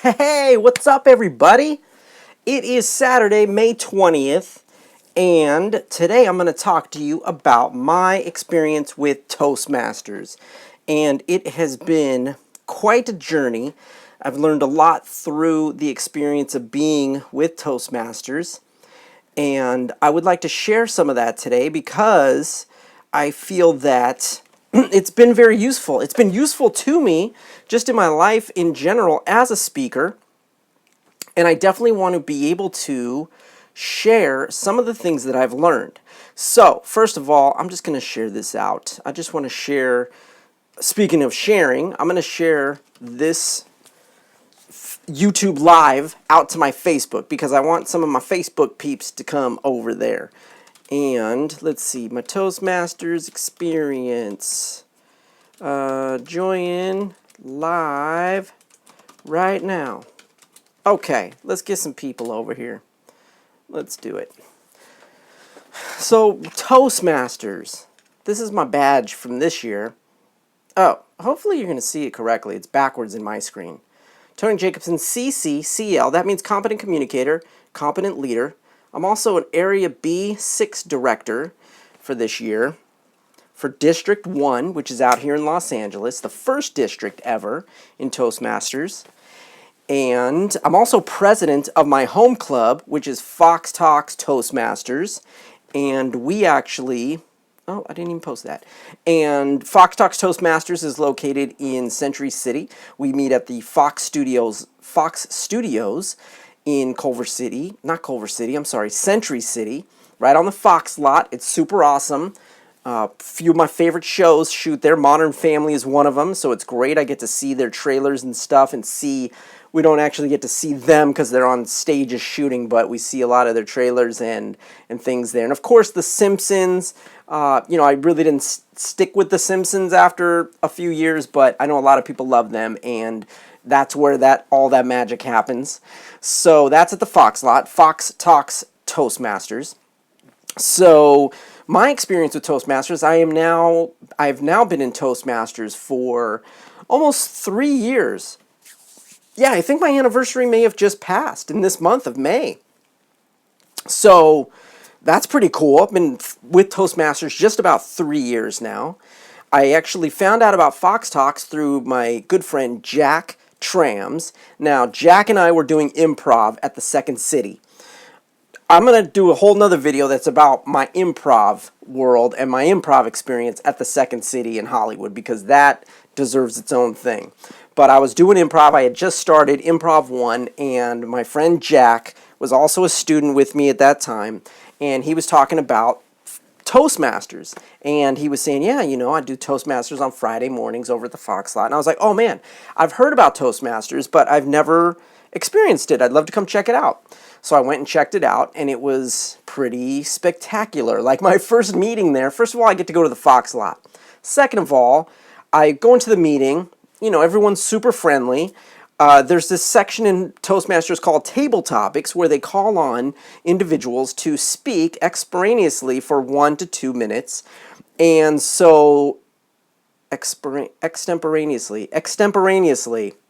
Hey, what's up, everybody? It is Saturday, May 20th, and today I'm going to talk to you about my experience with Toastmasters. And it has been quite a journey. I've learned a lot through the experience of being with Toastmasters, and I would like to share some of that today because I feel that it's been very useful. It's been useful to me just in my life in general as a speaker, and I definitely want to be able to share some of the things that I've learned. So, first of all, I'm just going to share this out. I just want to share, speaking of sharing, I'm going to share this YouTube Live out to my Facebook because I want some of my Facebook peeps to come over there. And let's see, my Toastmasters Experience. Join live right now. Okay, let's get some people over here. Let's do it. So, Toastmasters. This is my badge from this year. Oh, hopefully you're going to see it correctly. It's backwards in my screen. Tony Jacobsen, CL. That means Competent Communicator, Competent Leader. I'm also an Area B6 Director for this year. For District 1, which is out here in Los Angeles, the first district ever in Toastmasters. And I'm also president of my home club, which is Fox Talks Toastmasters. And we actually, oh, I didn't even post that. And Fox Talks Toastmasters is located in Century City. We meet at the Fox Studios in Culver City, not Culver City, I'm sorry, Century City, right on the Fox lot. It's super awesome. Few of my favorite shows shoot there. Modern Family is one of them, so it's great. I get to see their trailers and stuff and see. We don't actually get to see them because they're on stages shooting, but we see a lot of their trailers and things there. And of course, The Simpsons. I really didn't stick with The Simpsons after a few years, but I know a lot of people love them, and that's where all that magic happens. So that's at the Fox lot. Fox Talks Toastmasters. So my experience with Toastmasters, I've now been in Toastmasters for almost 3 years. Yeah, I think my anniversary may have just passed in this month of May. So that's pretty cool. I've been with Toastmasters just about 3 years now. I actually found out about Fox Talks through my good friend Jack Trams. Now, Jack and I were doing improv at the Second City. I'm going to do a whole nother video that's about my improv world and my improv experience at the Second City in Hollywood because that deserves its own thing. But I was doing improv. I had just started Improv 1, and my friend Jack was also a student with me at that time, and he was talking about Toastmasters. And he was saying, yeah, I do Toastmasters on Friday mornings over at the Fox lot. And I was like, oh man, I've heard about Toastmasters, but I've never experienced it. I'd love to come check it out. So I went and checked it out, and it was pretty spectacular. Like my first meeting there, first of all, I get to go to the Fox lot. Second of all, I go into the meeting, everyone's super friendly. There's this section in Toastmasters called Table Topics where they call on individuals to speak extemporaneously for 1 to 2 minutes. And so, extemporaneously,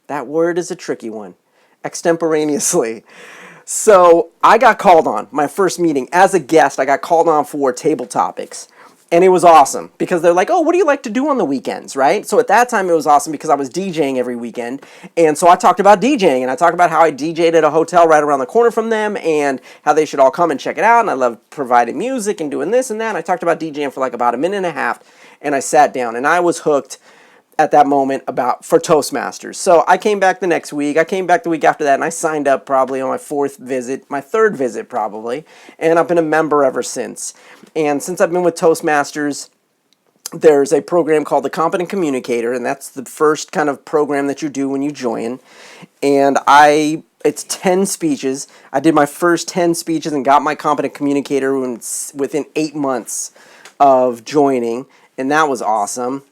that word is a tricky one. Extemporaneously. So I got called on, my first meeting, as a guest, I got called on for Table Topics. And it was awesome because they're like, oh, what do you like to do on the weekends, right? So at that time it was awesome because I was DJing every weekend. And so I talked about DJing, and I talked about how I DJed at a hotel right around the corner from them and how they should all come and check it out. And I love providing music and doing this and that. And I talked about DJing for like about a minute and a half, and I sat down and I was hooked at that moment for Toastmasters. So I came back the next week. I came back the week after that, and I signed up probably on my third visit probably, and I've been a member ever since. And since I've been with Toastmasters, there's a program called the Competent Communicator, and that's the first kind of program that you do when you join. And it's 10 speeches. I did my first 10 speeches and got my Competent Communicator within 8 months of joining, and that was awesome.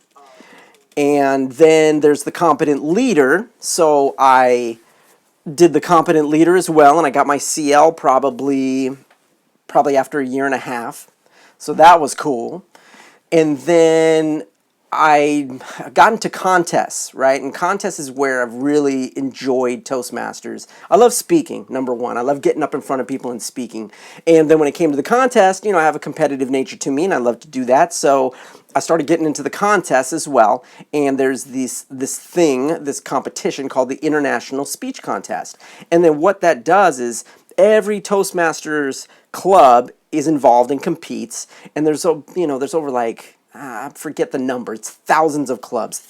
And then there's the Competent Leader. So I did the Competent Leader as well, and I got my CL probably after a year and a half. So that was cool. And then I got into contests, right? And contests is where I've really enjoyed Toastmasters. I love speaking, number one. I love getting up in front of people and speaking. And then when it came to the contest, I have a competitive nature to me, and I love to do that. So I started getting into the contest as well. And there's this competition called the International Speech Contest. And then what that does is every Toastmasters club is involved and competes. And there's over like, I forget the number. It's thousands of clubs,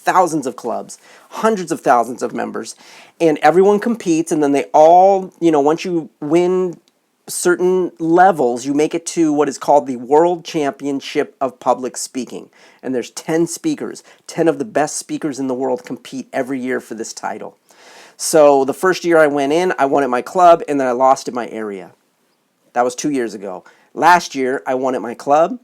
hundreds of thousands of members, and everyone competes. And then they all, once you win certain levels, you make it to what is called the World Championship of Public Speaking. And there's 10 speakers. 10 of the best speakers in the world compete every year for this title. So the first year I went in, I won at my club, and then I lost at my area. That was 2 years ago. Last year, I won at my club,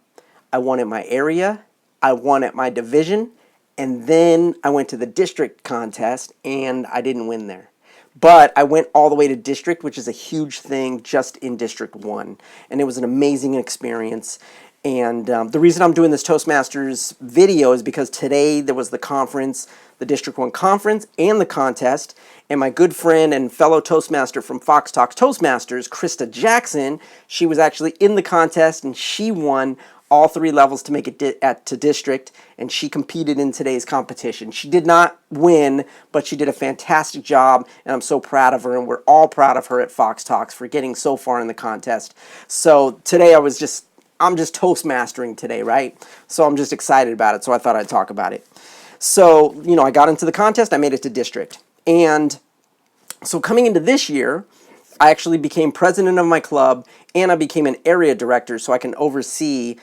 I won at my area, I won at my division, and then I went to the district contest, and I didn't win there. But I went all the way to district, which is a huge thing just in District 1. And it was an amazing experience. And the reason I'm doing this Toastmasters video is because today there was the conference, the District 1 conference, and the contest. And my good friend and fellow Toastmaster from Fox Talks Toastmasters, Krista Jackson, she was actually in the contest, and she won all 3 levels to make it to district, and she competed in today's competition. She did not win, but she did a fantastic job, and I'm so proud of her, and we're all proud of her at Fox Talks for getting so far in the contest. So today I'm just Toastmastering today, right? So I'm just excited about it, so I thought I'd talk about it. So, I got into the contest, I made it to district. And so coming into this year, I actually became president of my club, and I became an area director, so I oversee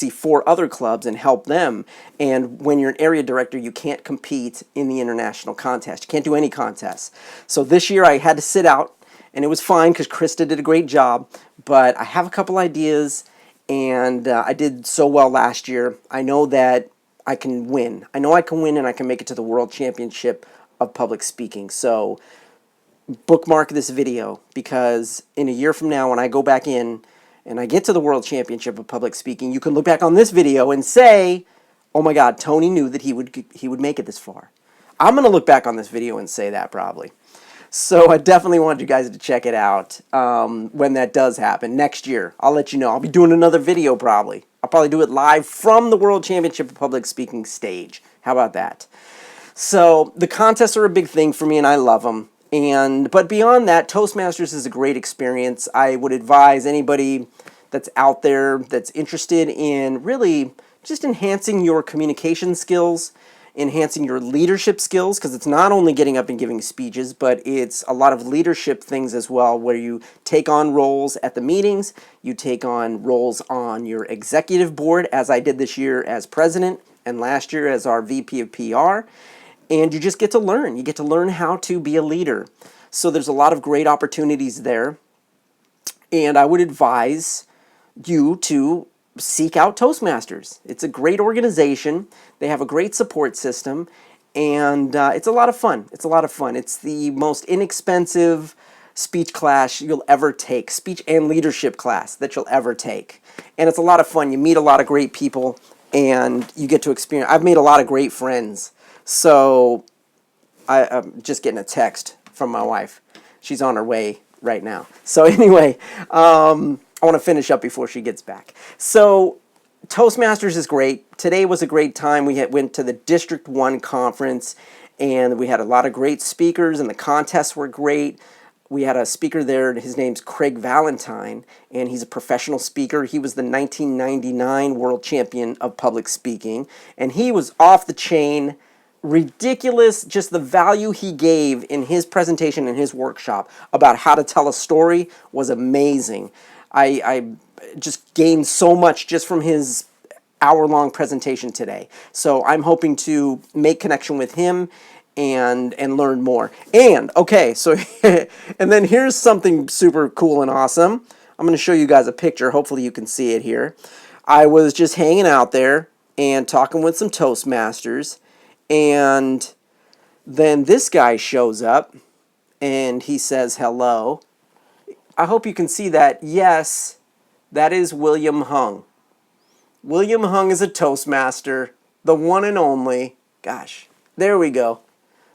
4 other clubs and help them. And when you're an area director, you can't compete in the international contest. You can't do any contests. So this year I had to sit out, and it was fine because Krista did a great job, but I have a couple ideas, and I did so well last year. I know that I can win. I know I can win, and I can make it to the World Championship of Public Speaking. So bookmark this video, because in a year from now, when I go back in and I get to the World Championship of Public Speaking, you can look back on this video and say, oh my God, Tony knew that he would make it this far. I'm going to look back on this video and say that probably. So I definitely want you guys to check it out when that does happen next year. I'll let you know. I'll be doing another video probably. I'll probably do it live from the World Championship of Public Speaking stage. How about that? So the contests are a big thing for me, and I love them. But beyond that, Toastmasters is a great experience. I would advise anybody that's out there that's interested in really just enhancing your communication skills, enhancing your leadership skills, because it's not only getting up and giving speeches, but it's a lot of leadership things as well, where you take on roles at the meetings, you take on roles on your executive board, as I did this year as president, and last year as our VP of PR. And you just get to learn. You get to learn how to be a leader. So there's a lot of great opportunities there. And I would advise you to seek out Toastmasters. It's a great organization. They have a great support system. And it's a lot of fun. It's a lot of fun. It's the most inexpensive speech class you'll ever take. Speech and leadership class that you'll ever take. And it's a lot of fun. You meet a lot of great people, and you get to experience. I've made a lot of great friends. So I'm just getting a text from my wife. She's on her way right now. So anyway, I want to finish up before she gets back. So Toastmasters is great. Today was a great time. We went to the District 1 conference, and we had a lot of great speakers, and the contests were great. We had a speaker there. His name's Craig Valentine, and he's a professional speaker. He was the 1999 world champion of public speaking, and he was off the chain, ridiculous. Just the value he gave in his presentation and his workshop about how to tell a story was amazing. I just gained so much just from his hour-long presentation today. So I'm hoping to make connection with him and learn more. And okay, so and then here's something super cool and awesome. I'm going to show you guys a picture. Hopefully you can see it here. I was just hanging out there and talking with some Toastmasters, and then this guy shows up and he says hello. I hope you can see that. Yes, that is William Hung. William Hung is a Toastmaster. the one and only, gosh, there we go,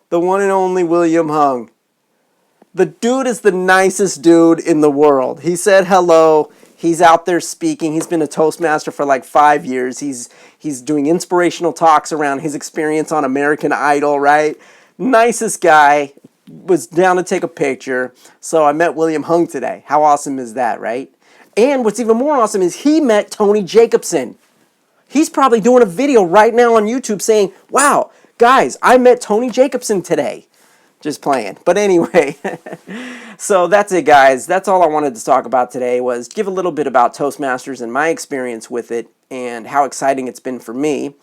the one and only William Hung. The dude is the nicest dude in the world. He said hello. He's out there speaking. He's been a Toastmaster for like 5 years. He's doing inspirational talks around his experience on American Idol, right? Nicest guy. Was down to take a picture. So I met William Hung today. How awesome is that, right? And what's even more awesome is he met Tony Jacobsen. He's probably doing a video right now on YouTube saying, wow, guys, I met Tony Jacobsen today. Just playing. But anyway, so that's it, guys. That's all I wanted to talk about today, was give a little bit about Toastmasters and my experience with it and how exciting it's been for me.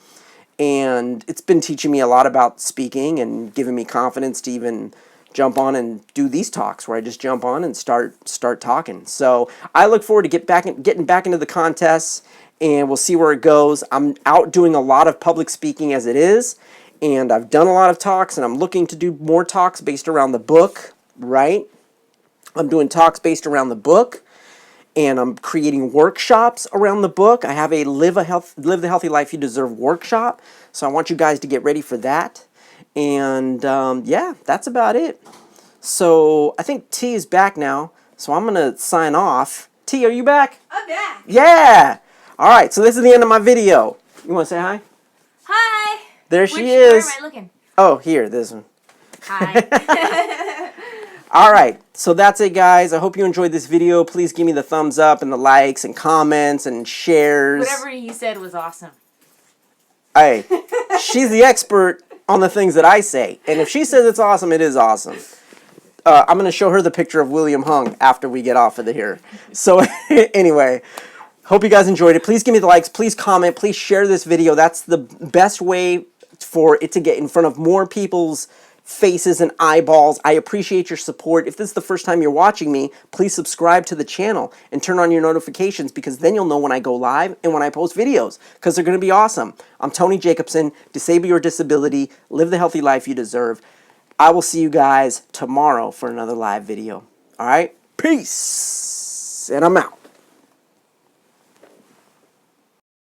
And it's been teaching me a lot about speaking and giving me confidence to even jump on and do these talks where I just jump on and start talking. So I look forward to getting back into the contests, and we'll see where it goes. I'm out doing a lot of public speaking as it is. And I've done a lot of talks, and I'm looking to do more talks based around the book, right? I'm doing talks based around the book, and I'm creating workshops around the book. I have a Live the Healthy Life You Deserve workshop, so I want you guys to get ready for that. And yeah, that's about it. So I think T is back now, so I'm going to sign off. T, are you back? I'm back. Yeah! All right, so this is the end of my video. You want to say hi? Hi. There she is. Where am I looking? Oh, here, this one. Hi. All right, so that's it, guys. I hope you enjoyed this video. Please give me the thumbs up and the likes and comments and shares. Whatever you said was awesome. Hey, she's the expert on the things that I say. And if she says it's awesome, it is awesome. I'm going to show her the picture of William Hung after we get off of here. So anyway, hope you guys enjoyed it. Please give me the likes. Please comment. Please share this video. That's the best way for it to get in front of more people's faces and eyeballs. I appreciate your support. If this is the first time you're watching me, please subscribe to the channel and turn on your notifications, because then you'll know when I go live and when I post videos, because they're going to be awesome. I'm Tony Jacobsen. Disable your disability. Live the healthy life you deserve. I will see you guys tomorrow for another live video. All right? Peace. And I'm out.